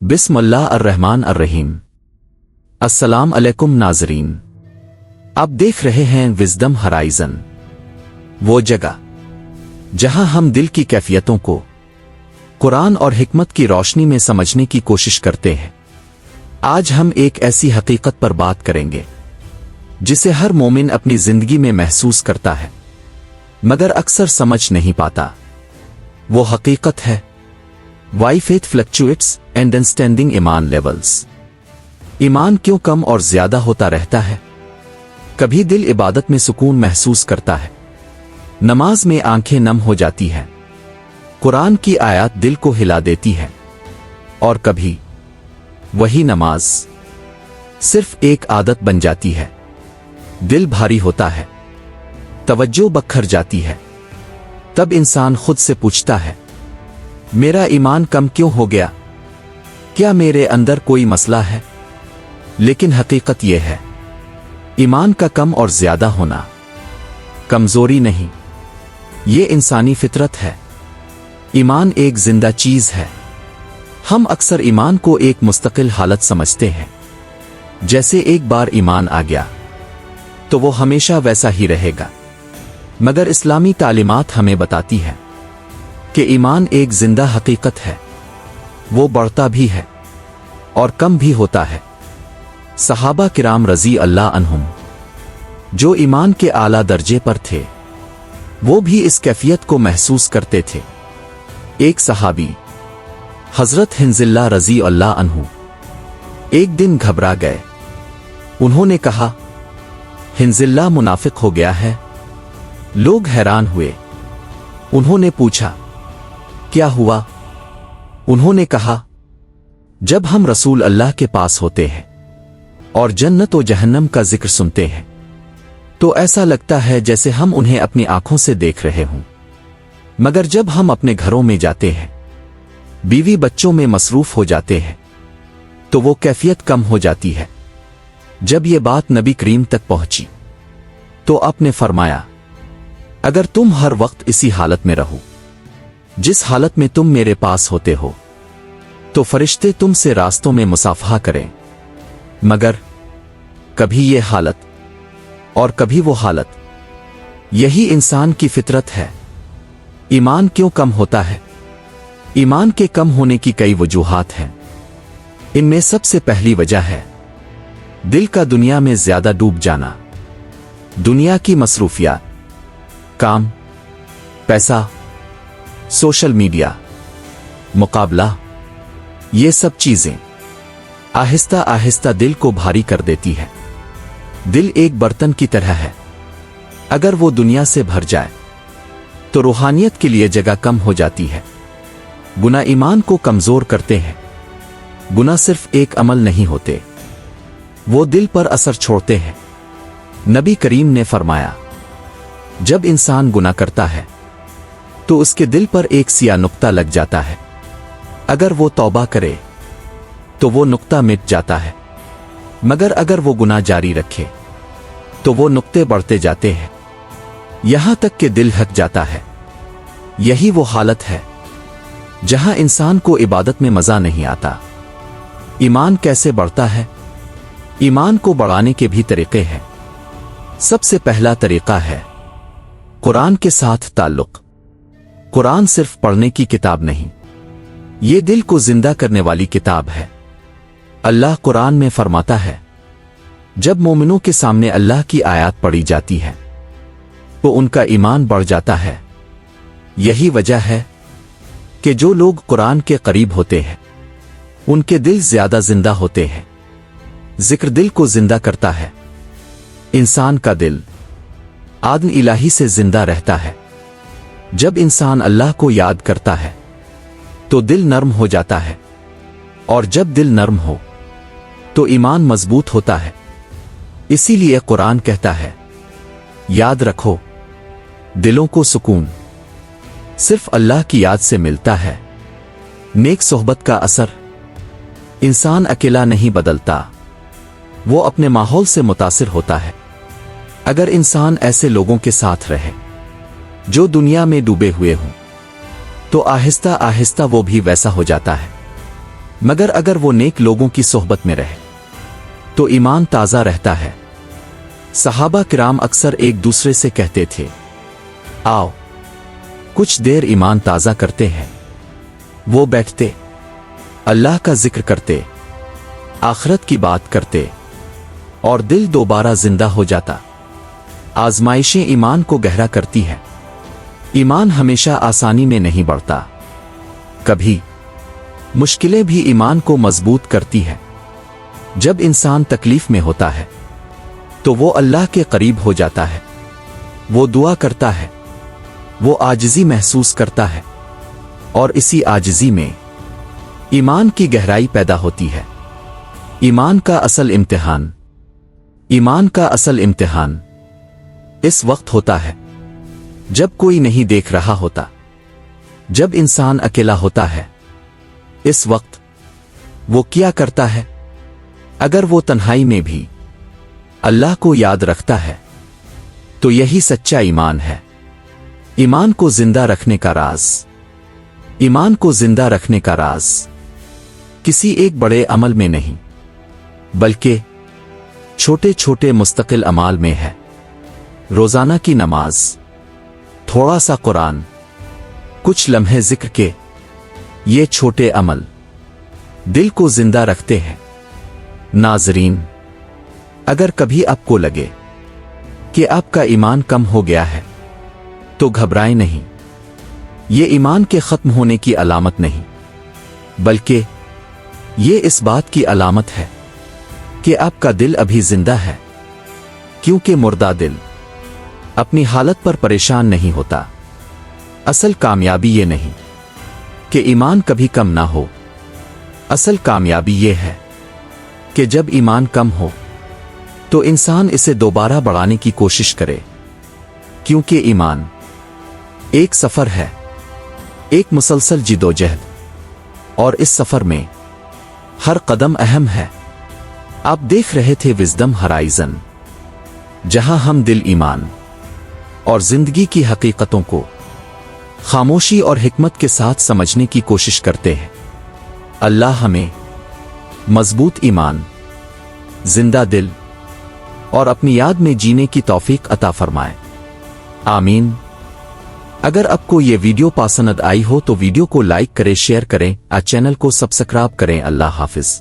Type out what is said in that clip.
बिस्मिल्लाह अर्रहमान अर्रहीम। अस्सलाम अलैकुम नाज़रीन, आप देख रहे हैं विज़डम हराइज़न, वो जगह जहां हम दिल की कैफियतों को कुरान और हिकमत की रोशनी में समझने की कोशिश करते हैं। आज हम एक ऐसी हकीकत पर बात करेंगे जिसे हर मोमिन अपनी जिंदगी में महसूस करता है मगर अक्सर समझ नहीं पाता। वो हकीकत है why faith fluctuates and understanding ईमान लेवल्स। ईमान क्यों कम और ज्यादा होता रहता है? कभी दिल इबादत में सुकून महसूस करता है, नमाज में आंखें नम हो जाती हैं, कुरान की आयत दिल को हिला देती है, और कभी वही नमाज सिर्फ एक आदत बन जाती है, दिल भारी होता है, तवज्जो बखर जाती है। तब इंसान खुद से पूछता है, मेरा ईमान कम क्यों हो गया? क्या मेरे अंदर कोई मसला है? लेकिन हकीकत यह है, ईमान का कम और ज्यादा होना कमजोरी नहीं, ये इंसानी फितरत है। ईमान एक जिंदा चीज है। हम अक्सर ईमान को एक मुस्तकिल हालत समझते हैं, जैसे एक बार ईमान आ गया तो वो हमेशा वैसा ही रहेगा। मगर इस्लामी तालीमात हमें बताती है कि ईमान एक जिंदा हकीकत है, वो बढ़ता भी है और कम भी होता है। सहाबा किराम रजी अल्लाह अन्हुम जो ईमान के आला दर्जे पर थे, वो भी इस कैफियत को महसूस करते थे। एक सहाबी हजरत हिंजिल्ला रजी अल्लाह अन्हु एक दिन घबरा गए। उन्होंने कहा, हिंजिल्ला मुनाफिक हो गया है। लोग हैरान हुए। उन्होंने पूछा, क्या हुआ? उन्होंने कहा, जब हम रसूल अल्लाह के पास होते हैं और जन्नत और जहन्नम का जिक्र सुनते हैं तो ऐसा लगता है जैसे हम उन्हें अपनी आंखों से देख रहे हों। मगर जब हम अपने घरों में जाते हैं, बीवी बच्चों में मसरूफ हो जाते हैं, तो वो कैफियत कम हो जाती है। जब ये बात नबी करीम तक पहुंची तो आपने फरमाया, अगर तुम हर वक्त इसी हालत में रहो जिस हालत में तुम मेरे पास होते हो, तो फरिश्ते तुमसे रास्तों में मुसाफहा करें। मगर कभी ये हालत और कभी वो हालत, यही इंसान की फितरत है। ईमान क्यों कम होता है? ईमान के कम होने की कई वजूहात हैं। इनमें सबसे पहली वजह है दिल का दुनिया में ज्यादा डूब जाना। दुनिया की मसरूफियात, काम, पैसा, सोशल मीडिया, मुकाबला, ये सब चीजें आहिस्ता आहिस्ता दिल को भारी कर देती है। दिल एक बर्तन की तरह है, अगर वो दुनिया से भर जाए तो रूहानियत के लिए जगह कम हो जाती है। गुनाह ईमान को कमजोर करते हैं। गुनाह सिर्फ एक अमल नहीं होते, वो दिल पर असर छोड़ते हैं। नबी करीम ने फरमाया, जब इंसान गुनाह करता है तो उसके दिल पर एक सिया नुक्ता लग जाता है। अगर वो तौबा करे तो वो नुक्ता मिट जाता है, मगर अगर वो गुनाह जारी रखे तो वो नुक्ते बढ़ते जाते हैं, यहां तक कि दिल हट जाता है। यही वो हालत है जहां इंसान को इबादत में मजा नहीं आता। ईमान कैसे बढ़ता है? ईमान को बढ़ाने के भी तरीके हैं। सबसे पहला तरीका है कुरान के साथ ताल्लुक। कुरान सिर्फ पढ़ने की किताब नहीं, ये दिल को जिंदा करने वाली किताब है। अल्लाह कुरान में फरमाता है, जब मोमिनों के सामने अल्लाह की आयत पढ़ी जाती है तो उनका ईमान बढ़ जाता है। यही वजह है कि जो लोग कुरान के करीब होते हैं उनके दिल ज्यादा जिंदा होते हैं। जिक्र दिल को जिंदा करता है। इंसान का दिल आदन इलाही से जिंदा रहता है। जब इंसान अल्लाह को याद करता है तो दिल नर्म हो जाता है, और जब दिल नर्म हो तो ईमान मजबूत होता है। इसीलिए कुरान कहता है, याद रखो, दिलों को सुकून सिर्फ अल्लाह की याद से मिलता है। नेक सोहबत का असर, इंसान अकेला नहीं बदलता, वो अपने माहौल से मुतासिर होता है। अगर इंसान ऐसे लोगों के साथ रहे जो दुनिया में डूबे हुए हों तो आहिस्ता आहिस्ता वो भी वैसा हो जाता है। मगर अगर वो नेक लोगों की सोहबत में रहे तो ईमान ताज़ा रहता है। सहाबा किराम अक्सर एक दूसरे से कहते थे, आओ कुछ देर ईमान ताज़ा करते हैं। वो बैठते, अल्लाह का जिक्र करते, आखिरत की बात करते और दिल दोबारा जिंदा हो जाता। आजमाइशें ईमान को गहरा करती हैं। ईमान हमेशा आसानी में नहीं बढ़ता, कभी मुश्किलें भी ईमान को मजबूत करती है। जब इंसान तकलीफ में होता है तो वो अल्लाह के करीब हो जाता है। वो दुआ करता है, वो आजिज़ी महसूस करता है और इसी आजिज़ी में ईमान की गहराई पैदा होती है। ईमान का असल इम्तिहान इस वक्त होता है जब कोई नहीं देख रहा होता, जब इंसान अकेला होता है। इस वक्त वो क्या करता है? अगर वो तन्हाई में भी अल्लाह को याद रखता है तो यही सच्चा ईमान है। ईमान को जिंदा रखने का राज किसी एक बड़े अमल में नहीं बल्कि छोटे छोटे मुस्तकिल अमाल में है। रोजाना की नमाज, थोड़ा सा कुरान, कुछ लम्हे जिक्र के, ये छोटे अमल दिल को जिंदा रखते हैं। नाज़रीन, अगर कभी आपको लगे कि आपका ईमान कम हो गया है तो घबराएं नहीं। ये ईमान के खत्म होने की अलामत नहीं, बल्कि ये इस बात की अलामत है कि आपका दिल अभी जिंदा है, क्योंकि मुर्दा दिल अपनी हालत पर परेशान नहीं होता। असल कामयाबी ये नहीं कि ईमान कभी कम ना हो, असल कामयाबी ये है कि जब ईमान कम हो तो इंसान इसे दोबारा बढ़ाने की कोशिश करे, क्योंकि ईमान एक सफर है, एक मुसलसल जिदोजहद, और इस सफर में हर कदम अहम है। आप देख रहे थे विज़डम हराइजन, जहां हम दिल, ईमान और जिंदगी की हकीकतों को खामोशी और हिकमत के साथ समझने की कोशिश करते हैं। अल्लाह हमें मजबूत ईमान, जिंदा दिल और अपनी याद में जीने की तौफीक अता फरमाए। आमीन। अगर आपको ये वीडियो पसंद आई हो तो वीडियो को लाइक करें, शेयर करें और चैनल को सब्सक्राइब करें। अल्लाह हाफिज।